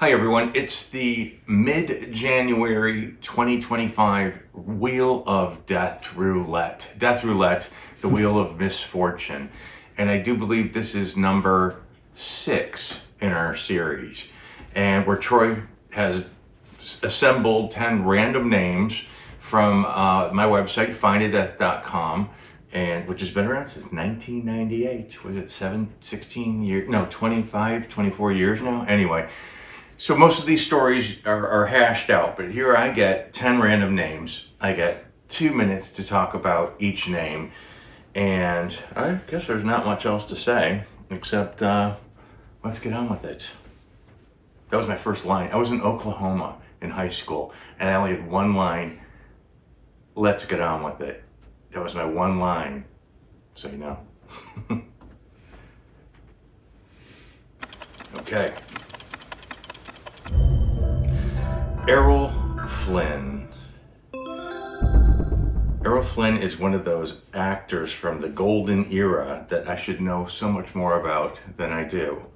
Hi everyone, it's the mid-January 2025 Wheel of Death Roulette. Death Roulette, the Wheel of Misfortune. And I do believe this is number 6 in our series. And where Troy has assembled 10 random names from my website, findadeath.com. And which has been around since 1998. Was it 16 years? No, 25, 24 years now? Anyway. So most of these stories are hashed out, but here I get 10 random names. I get 2 minutes to talk about each name, and I guess there's not much else to say, except let's get on with it. That was my first line. I was in Oklahoma in high school, and I only had one line, let's get on with it. That was my one line, so you know. Okay. Errol Flynn. Errol Flynn is one of those actors from the golden era that I should know so much more about than I do.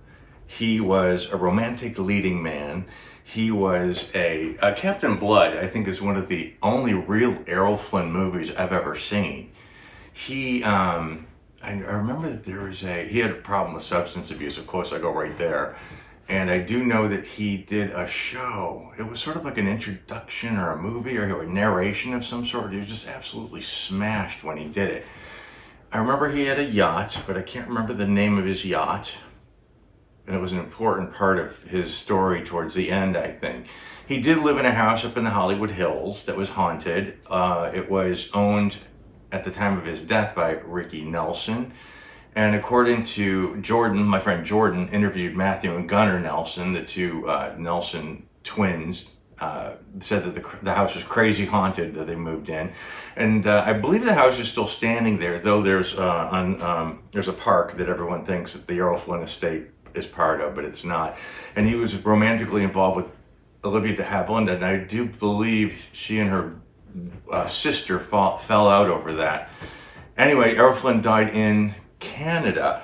He was a romantic leading man. He was a Captain Blood, I think, is one of the only real Errol Flynn movies I've ever seen. I remember that he had a problem with substance abuse. Of course, I go right there. And I do know that he did a show. It was sort of like an introduction or a movie or a narration of some sort. He was just absolutely smashed when he did it. I remember he had a yacht, but I can't remember the name of his yacht. And it was an important part of his story towards the end, I think. He did live in a house up in the Hollywood Hills that was haunted. It was owned at the time of his death by Ricky Nelson. And according to Jordan, my friend Jordan interviewed Matthew and Gunnar Nelson, the two Nelson twins, said that the house was crazy haunted that they moved in. And I believe the house is still standing there, though there's a park that everyone thinks that the Errol Flynn estate is part of, but it's not. And he was romantically involved with Olivia de Havilland, and I do believe she and her sister fell out over that. Anyway, Errol Flynn died in Canada,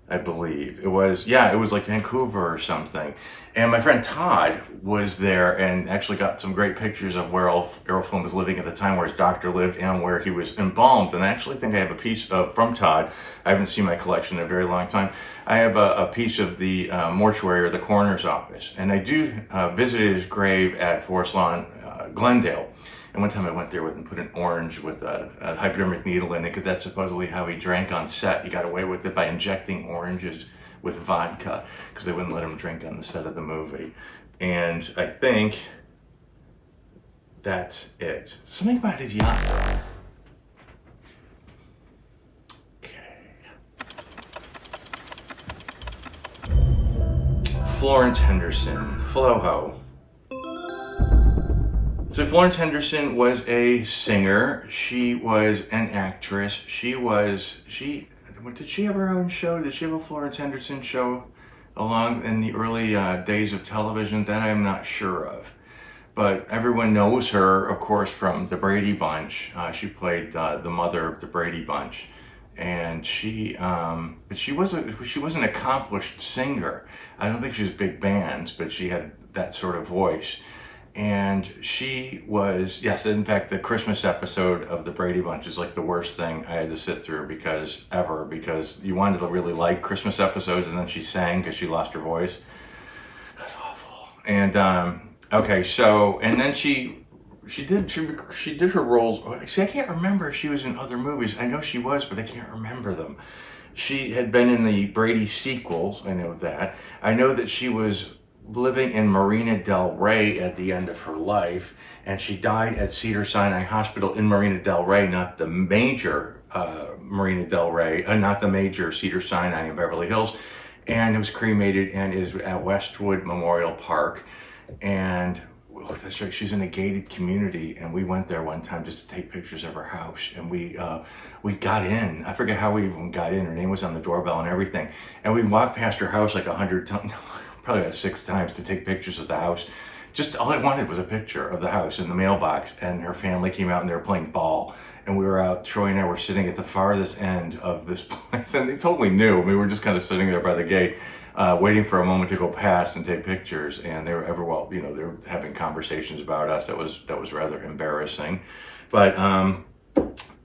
I believe. It was like Vancouver or something. And my friend Todd was there and actually got some great pictures of where Errol Flynn was living at the time, where his doctor lived and where he was embalmed. And I actually think I have a piece from Todd. I haven't seen my collection in a very long time. I have a piece of the mortuary or the coroner's office. And I do visit his grave at Forest Lawn, Glendale. And one time I went there and put an orange with a hypodermic needle in it, because that's supposedly how he drank on set. He got away with it by injecting oranges with vodka, because they wouldn't let him drink on the set of the movie. And I think that's it. Something about his yacht. Okay. Florence Henderson, Floho. So Florence Henderson was a singer. She was an actress. Did she have her own show? Did she have a Florence Henderson show along in the early days of television? That I'm not sure of. But everyone knows her, of course, from the Brady Bunch. She played the mother of the Brady Bunch. And she was an accomplished singer. I don't think she was big bands, but she had that sort of voice. And she was, yes, in fact, the Christmas episode of the Brady Bunch is like the worst thing I had to sit through because you wanted to really like Christmas episodes, and then she sang because she lost her voice. That's awful. And okay, so, and then she did her roles. See, I can't remember if she was in other movies. I know she was, but I can't remember them. She had been in the Brady sequels. I know that. I know that she was living in Marina Del Rey at the end of her life, and she died at Cedars-Sinai Hospital in Marina Del Rey, not the major Marina Del Rey, not the major Cedars-Sinai in Beverly Hills, and it was cremated and is at Westwood Memorial Park. And that's right, she's in a gated community, and we went there one time just to take pictures of her house, and we got in. I forget how we even got in. Her name was on the doorbell and everything, and we walked past her house like 100 times. Probably about 6 times to take pictures of the house. Just all I wanted was a picture of the house in the mailbox, and her family came out and they were playing ball, and we were out, Troy and I were sitting at the farthest end of this place, and they totally knew. We were just kind of sitting there by the gate. waiting for a moment to go past and take pictures, and they were they were having conversations about us. That was rather embarrassing, but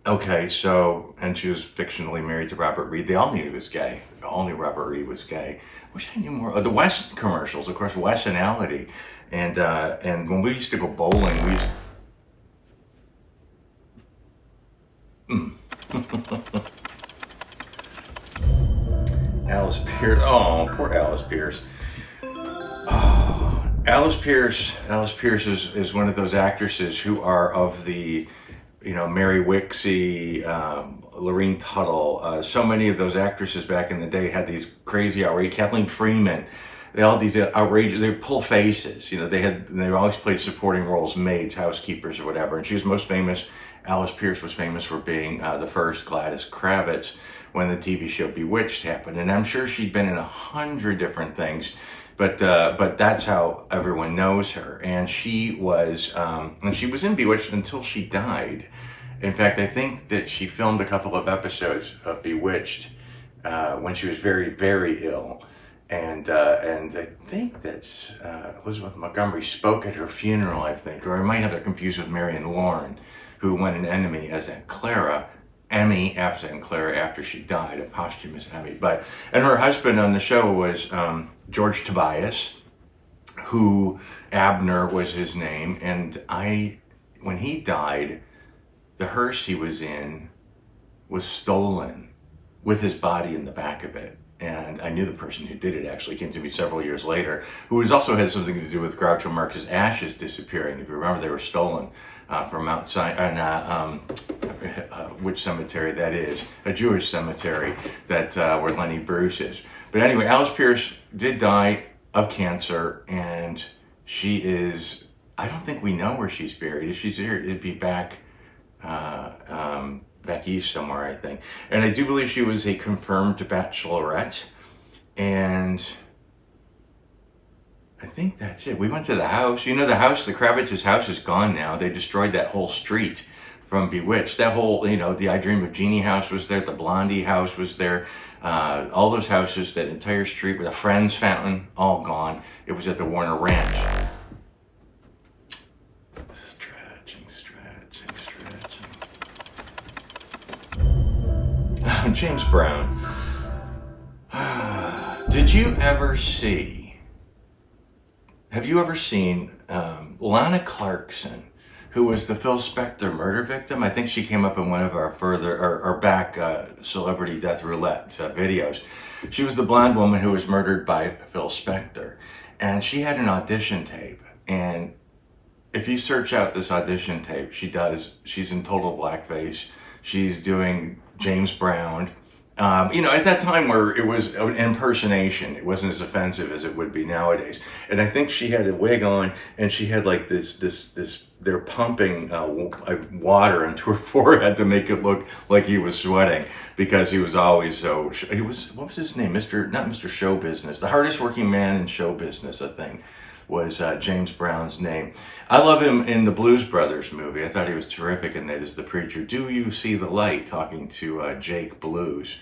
okay. So, and she was fictionally married to Robert Reed. They all knew he was gay. They all knew Robert Reed was gay. I wish I knew more. The West commercials, of course, Westonality, and when we used to go bowling, we used. Alice Pierce. Oh, poor Alice Pierce. Oh, Alice Pierce. Alice Pierce is one of those actresses who are of the, Mary Wixie, Lorene Tuttle. So many of those actresses back in the day had these crazy outrageous. Kathleen Freeman. They all these outrageous. They pull faces. They always played supporting roles, maids, housekeepers, or whatever. And she was most famous. Alice Pierce was famous for being the first Gladys Kravitz when the TV show Bewitched happened. And I'm sure she'd been in 100 different things, but that's how everyone knows her. And she was in Bewitched until she died. In fact, I think that she filmed a couple of episodes of Bewitched when she was very, very ill. And I think that Elizabeth Montgomery spoke at her funeral, I think, or I might have it confused with Marion Lauren, who won an Emmy as Aunt Clara, after she died, a posthumous Emmy. And her husband on the show was George Tobias, who Abner was his name. And when he died, the hearse he was in was stolen with his body in the back of it. And I knew the person who did it actually came to me several years later, who also had something to do with Groucho Marx's ashes disappearing. If you remember, they were stolen from Mount Sinai, which cemetery that is, a Jewish cemetery where Lenny Bruce is. But anyway, Alice Pierce did die of cancer, and she is, I don't think we know where she's buried. If she's here, it'd be back east somewhere, I think. And I do believe she was a confirmed bachelorette. And I think that's it. We went to the house. The Kravitz's house is gone now. They destroyed that whole street from Bewitched. That whole, the I Dream of Jeannie house was there. The Blondie house was there. All those houses, that entire street with a Friends fountain, all gone. It was at the Warner Ranch. James Brown. Have you ever seen Lana Clarkson, who was the Phil Spector murder victim? I think she came up in one of our back celebrity death roulette videos. She was the blonde woman who was murdered by Phil Spector, and she had an audition tape. And if you search out this audition tape, she's in total blackface. She's doing James Brown. At that time where it was an impersonation, it wasn't as offensive as it would be nowadays. And I think she had a wig on, and she had like this, they're pumping water into her forehead to make it look like he was sweating, because he was always what was his name? Not Mr. Show Business, the hardest working man in show business, I think, was James Brown's name. I love him in the Blues Brothers movie. I thought he was terrific in that as the preacher. Do you see the light? Talking to Jake Blues.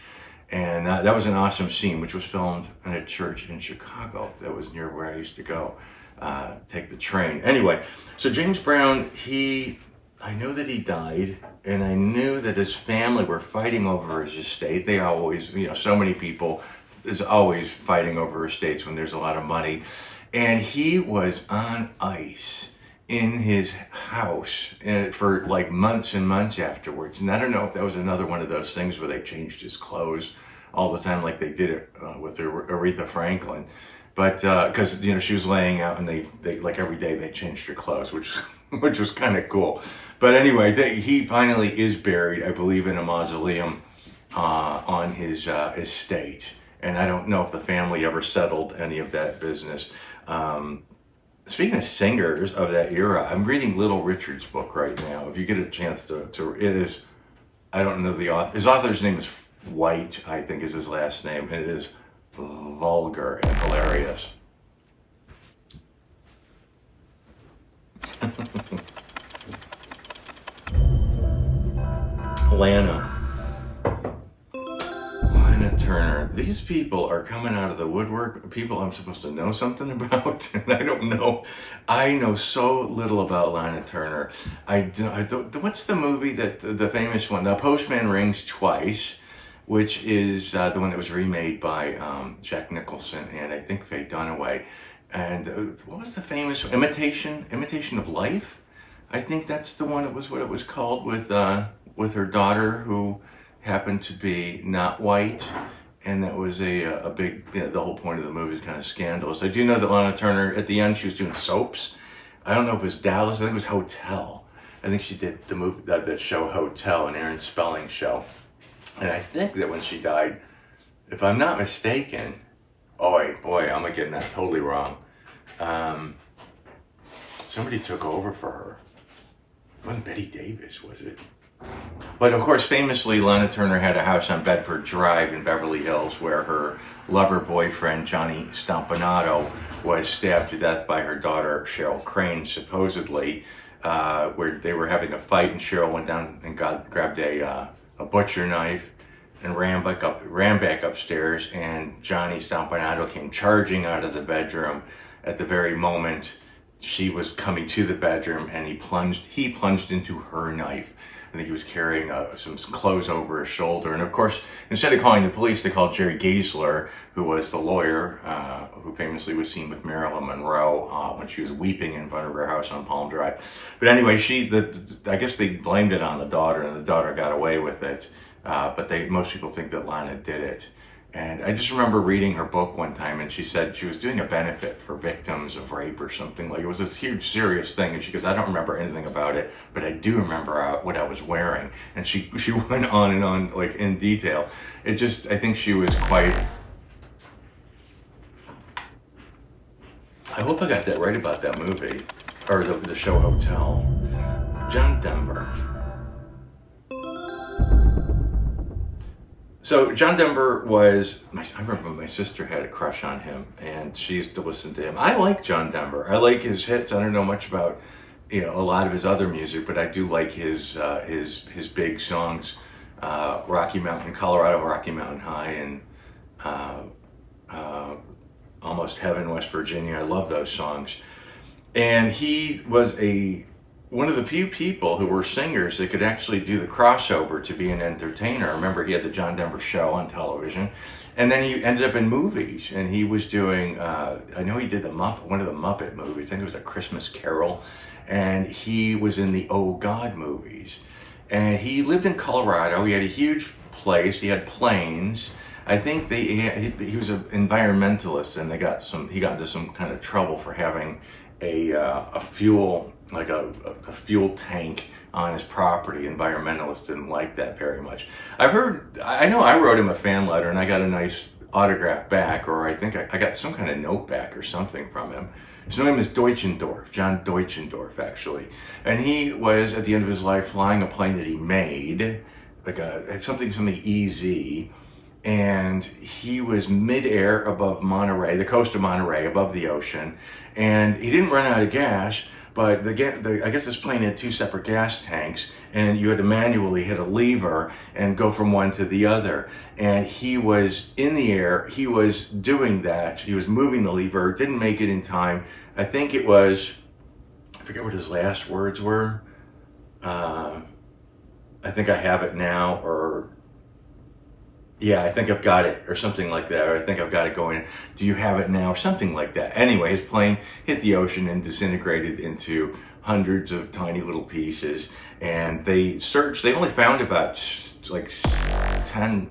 And that was an awesome scene, which was filmed in a church in Chicago. That was near where I used to go take the train. Anyway, so James Brown, I know that he died, and I knew that his family were fighting over his estate. They always, so many people is always fighting over estates when there's a lot of money. And he was on ice in his house for like months and months afterwards. And I don't know if that was another one of those things where they changed his clothes all the time, like they did it with Aretha Franklin. But because she was laying out, and they like every day they changed her clothes, which was kind of cool. But anyway, he finally is buried, I believe, in a mausoleum on his estate. And I don't know if the family ever settled any of that business. Speaking of singers of that era, I'm reading Little Richard's book right now. If you get a chance to it is, I don't know the author. His author's name is White, I think is his last name, and it is vulgar and hilarious. Lana Turner. these people are coming out of the woodwork, people I'm supposed to know something about, and I don't know. I know so little about Lana Turner. What's the movie that the famous one, The Postman Rings Twice, which is the one that was remade by Jack Nicholson and I think Faye Dunaway. And what was the famous one? Imitation of Life? I think that's the one. It was what it was called, with her daughter who happened to be not white, and that was a big. The whole point of the movie is kind of scandalous. I do know that Lana Turner at the end she was doing soaps. I don't know if it was Dallas. I think it was Hotel. I think she did the movie that show Hotel, an Aaron Spelling show. And I think that when she died, if I'm not mistaken, boy, I'm getting that totally wrong. Somebody took over for her. It wasn't Betty Davis, was it? But of course, famously, Lana Turner had a house on Bedford Drive in Beverly Hills where her lover boyfriend, Johnny Stompanato, was stabbed to death by her daughter, Cheryl Crane, supposedly, where they were having a fight, and Cheryl went down and grabbed a butcher knife and ran back upstairs, and Johnny Stompanato came charging out of the bedroom at the very moment she was coming to the bedroom, and he plunged into her knife. I think he was carrying some clothes over his shoulder. And of course, instead of calling the police, they called Jerry Gaisler, who was the lawyer, who famously was seen with Marilyn Monroe when she was weeping in front of her house on Palm Drive. But anyway, I guess they blamed it on the daughter, and the daughter got away with it. But most people think that Lana did it. And I just remember reading her book one time, and she said she was doing a benefit for victims of rape or something. Like, it was this huge, serious thing. And she goes, I don't remember anything about it, but I do remember what I was wearing. And she went on and on, like, in detail. I think she was quite... I hope I got that right about that movie, or the show Hotel. John Denver. So John Denver I remember my sister had a crush on him, and she used to listen to him. I like John Denver. I like his hits. I don't know much about, a lot of his other music, but I do like his big songs, Colorado Rocky Mountain High, and Almost Heaven, West Virginia. I love those songs. And he was one of the few people who were singers that could actually do the crossover to be an entertainer. I remember he had the John Denver Show on television, and then he ended up in movies, and he was doing, I know he did one of the Muppet movies, I think it was A Christmas Carol, and he was in the Oh God movies. And he lived in Colorado. He had a huge place, he had planes. I think he was an environmentalist, and he got into some kind of trouble for having a fuel tank on his property. Environmentalists didn't like that very much. I know I wrote him a fan letter, and I got a nice autograph back, or I think I got some kind of note back or something from him. His name is Deutschendorf, John Deutschendorf, actually. And he was, at the end of his life, flying a plane that he made, something EZ, and he was midair above Monterey, the coast of Monterey, above the ocean, and he didn't run out of gas, but I guess this plane had two separate gas tanks, and you had to manually hit a lever and go from one to the other. And he was in the air, he was doing that, he was moving the lever, didn't make it in time. I think it was, I forget what his last words were. I think I have it now, or yeah, I think I've got it, or something like that, or I think I've got it going. Do you have it now, or something like that. Anyway, his plane hit the ocean and disintegrated into hundreds of tiny little pieces. And they searched, they only found about 10.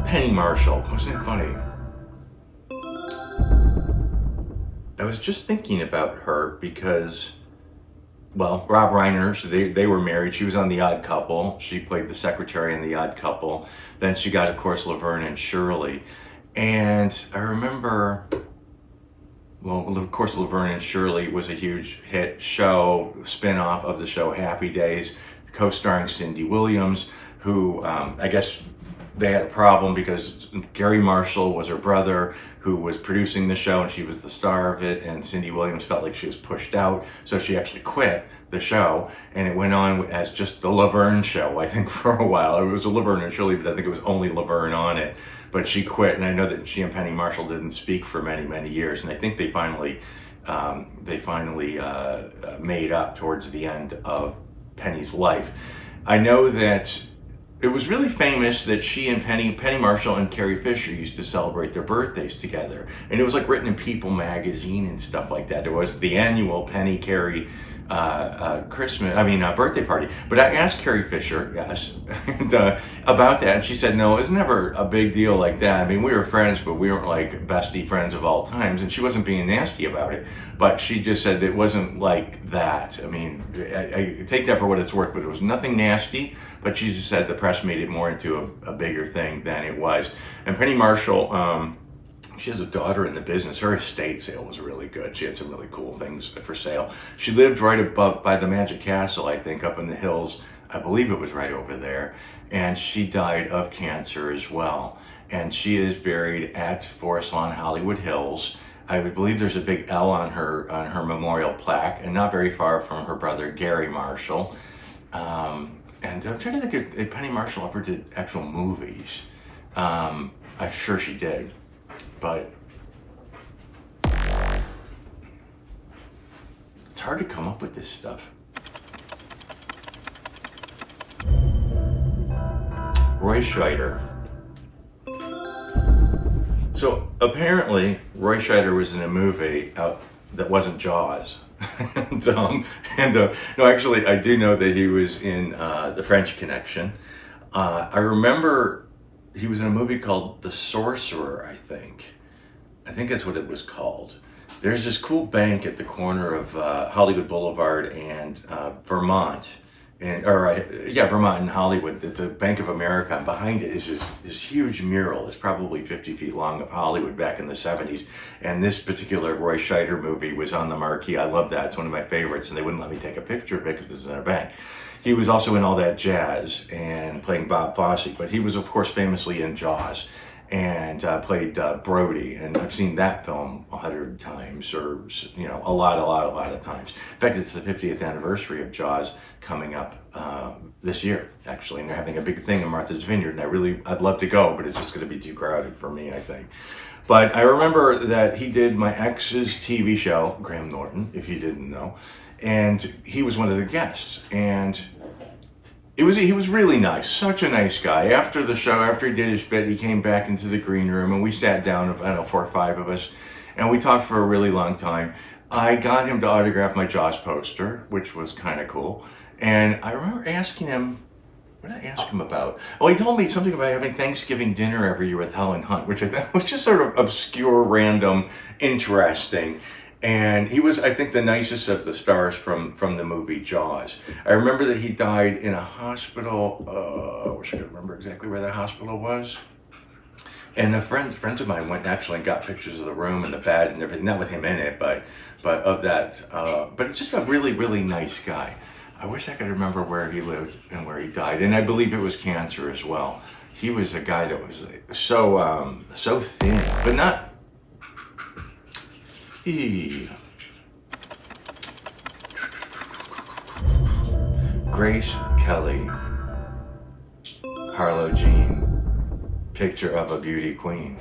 Penny Marshall, wasn't it funny? I was just thinking about her because, well, Rob Reiner, they were married. She was on The Odd Couple. She played the secretary in The Odd Couple. Then she got, of course, Laverne and Shirley. And I remember, well, of course, Laverne and Shirley was a huge hit show, spin-off of the show Happy Days, co-starring Cindy Williams, who I guess they had a problem because Gary Marshall was her brother who was producing the show, and she was the star of it, and Cindy Williams felt like she was pushed out, so she actually quit the show, and it went on as just the Laverne show, I think, for a while. It was a Laverne and Shirley, but I think it was only Laverne on it. But she quit, and I know that she and Penny Marshall didn't speak for many, many years, and I think they finally made up towards the end of Penny's life. I know that it was really famous that she and Penny Marshall and Carrie Fisher used to celebrate their birthdays together. And it was like written in People magazine and stuff like that. There was the annual Penny Carrie birthday party. But I asked Carrie Fisher, yes, and, about that, and she said, no, it was never a big deal like that. I mean, we were friends, but we weren't like bestie friends of all times, and she wasn't being nasty about it. But she just said it wasn't like that. I mean, I take that for what it's worth, but it was nothing nasty. But she just said the press made it more into a bigger thing than it was. And Penny Marshall, she has a daughter in the business. Her estate sale was really good. She had some really cool things for sale. She lived right above by the Magic Castle, I think, up in the hills. I believe it was right over there. And she died of cancer as well. And she is buried at Forest Lawn Hollywood Hills. I would believe there's a big L on her memorial plaque, and not very far from her brother Gary Marshall. And I'm trying to think if Penny Marshall ever did actual movies. I'm sure she did. But it's hard to come up with this stuff. Roy Scheider. So apparently, Roy Scheider was in a movie that wasn't Jaws. No, actually, I do know that he was in The French Connection. I remember he was in a movie called The Sorcerer, I think. I think that's what it was called. There's this cool bank at the corner of Hollywood Boulevard and Vermont. Vermont and Hollywood. It's a Bank of America, and behind it is this huge mural. It's probably 50 feet long of Hollywood back in the 70s. And this particular Roy Scheider movie was on the marquee. I love that. It's one of my favorites, and they wouldn't let me take a picture of it because it's in a bank. He was also in All That Jazz and playing Bob Fosse, but he was, of course, famously in Jaws and played Brody. And I've seen that film 100 times, or a lot of times. In fact, it's the 50th anniversary of Jaws coming up this year, actually, and they're having a big thing in Martha's Vineyard. And I'd love to go, but it's just going to be too crowded for me, I think. But I remember that he did my ex's TV show, Graham Norton, if you didn't know, and he was one of the guests, and he was really nice, such a nice guy. After the show, after he did his bit, he came back into the green room, and we sat down, 4 or 5 of us, and we talked for a really long time. I got him to autograph my Jaws poster, which was kind of cool. And I remember asking him, what did I ask him about? Well, he told me something about having Thanksgiving dinner every year with Helen Hunt, which I thought was just sort of obscure, random, interesting. And he was, I think, the nicest of the stars from the movie Jaws. I remember that he died in a hospital. I wish I could remember exactly where that hospital was. And friends of mine went actually and got pictures of the room and the bed and everything. Not with him in it, but of that. But just a really, really nice guy. I wish I could remember where he lived and where he died. And I believe it was cancer as well. He was a guy that was so thin, but not. Grace Kelly, Harlow Jean, picture of a beauty queen.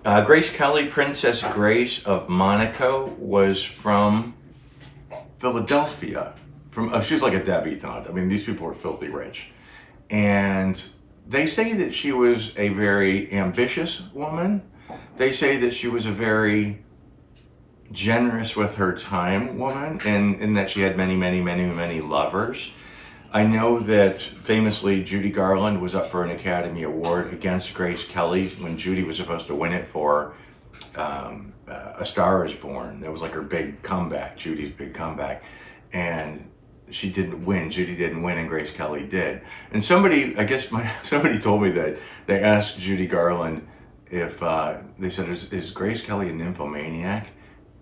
Grace Kelly, Princess Grace of Monaco, was from Philadelphia. She was like a debutante. I mean, these people were filthy rich. And they say that she was a very ambitious woman. They say that she was a very generous with her time woman, and that she had many, many, many, many lovers. I know that famously Judy Garland was up for an Academy Award against Grace Kelly when Judy was supposed to win it for A Star Is Born. That was like her big comeback, Judy's big comeback. And she didn't win. Judy didn't win, and Grace Kelly did. And somebody told me that they asked Judy Garland if they said, "Is Grace Kelly a nymphomaniac?"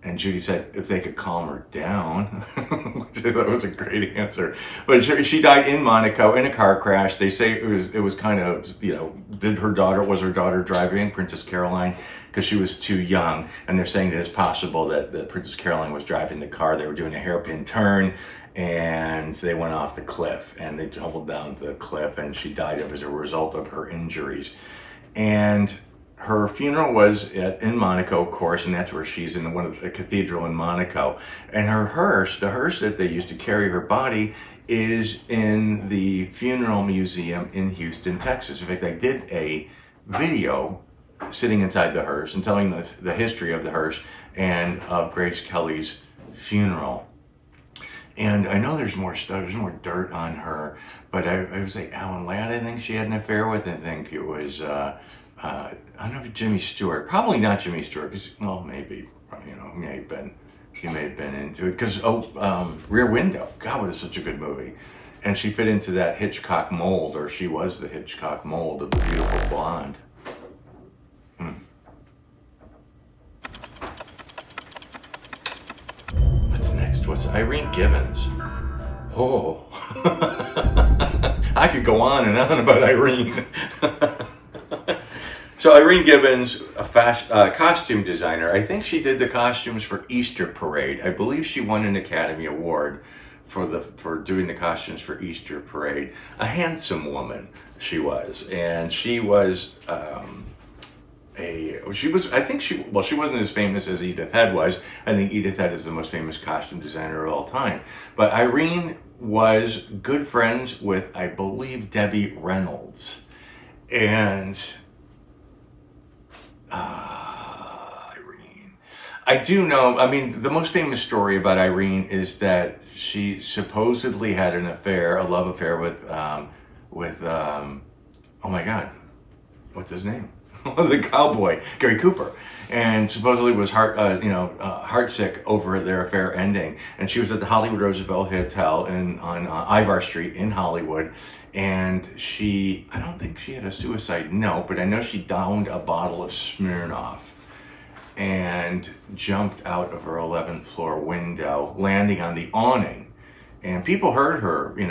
And Judy said, if they could calm her down, which I thought was a great answer. But she died in Monaco in a car crash. They say it was kind of, was her daughter driving, Princess Caroline, because she was too young. And they're saying that it's possible that Princess Caroline was driving the car. They were doing a hairpin turn and they went off the cliff and they tumbled down the cliff and she died as a result of her injuries. And her funeral was in Monaco, of course, and that's where she's in the cathedral in Monaco. And her hearse, the hearse that they used to carry her body, is in the funeral museum in Houston, Texas. In fact, I did a video sitting inside the hearse and telling the history of the hearse and of Grace Kelly's funeral. And I know there's more stuff, there's more dirt on her, but I would say Alan Ladd, I think she had an affair with. I think it was, I don't know if Jimmy Stewart, probably not Jimmy Stewart, because, well, maybe, he may have been into it, because, Rear Window, God, what is such a good movie. And she fit into that Hitchcock mold, or she was the Hitchcock mold of the beautiful blonde. What's next? What's Irene Gibbons? Oh, I could go on and on about Irene. So Irene Gibbons, a costume designer. I think she did the costumes for Easter Parade. I believe she won an Academy Award for doing the costumes for Easter Parade. A handsome woman she was, and she was she wasn't as famous as Edith Head was. I think Edith Head is the most famous costume designer of all time. But Irene was good friends with, I believe, Debbie Reynolds, and Irene. I do know, the most famous story about Irene is that she supposedly had a love affair with oh my God, what's his name? The cowboy, Gary Cooper. And supposedly was heartsick over their affair ending. And she was at the Hollywood Roosevelt Hotel on Ivar Street in Hollywood. And I don't think she had a suicide note, but I know she downed a bottle of Smirnoff and jumped out of her 11th floor window, landing on the awning. And people heard her, they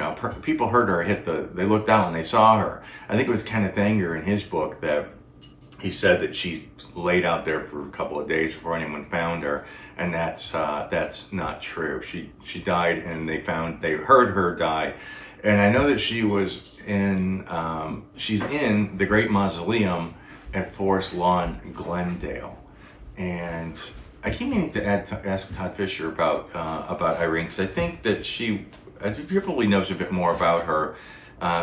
looked down and they saw her. I think it was Kenneth Anger in his book that he said that she laid out there for a couple of days before anyone found her, and that's not true. She died, and they heard her die. And I know that she's in the Great Mausoleum at Forest Lawn, Glendale. And I keep meaning to ask Todd Fisher about Irene, because I think that he probably knows a bit more about her,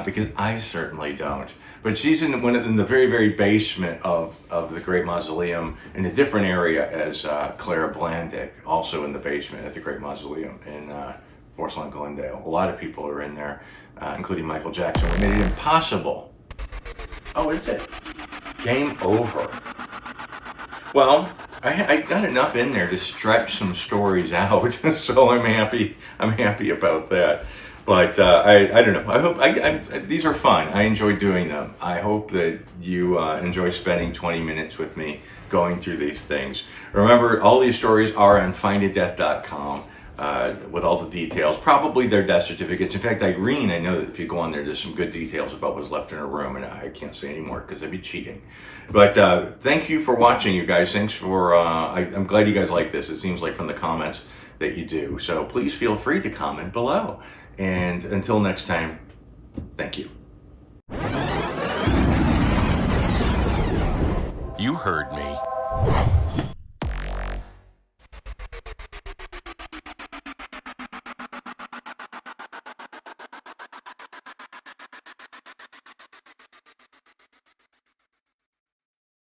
because I certainly don't. But she's in the very, very basement of the Great Mausoleum, in a different area as Clara Blandick, also in the basement at the Great Mausoleum in Forest Lawn, Glendale. A lot of people are in there, including Michael Jackson. We made it impossible. Oh, is it? Game over. Well, I got enough in there to stretch some stories out, so I'm happy about that. But I don't know. I hope these are fun. I enjoy doing them. I hope that you enjoy spending 20 minutes with me going through these things. Remember, all these stories are on findadeath.com with all the details. Probably their death certificates. In fact, Irene, I know that if you go on there, there's some good details about what's left in her room, and I can't say any more because I'd be cheating. But thank you for watching, you guys. Thanks for. I'm glad you guys like this. It seems like from the comments that you do. So please feel free to comment below. And until next time, thank you. You heard me.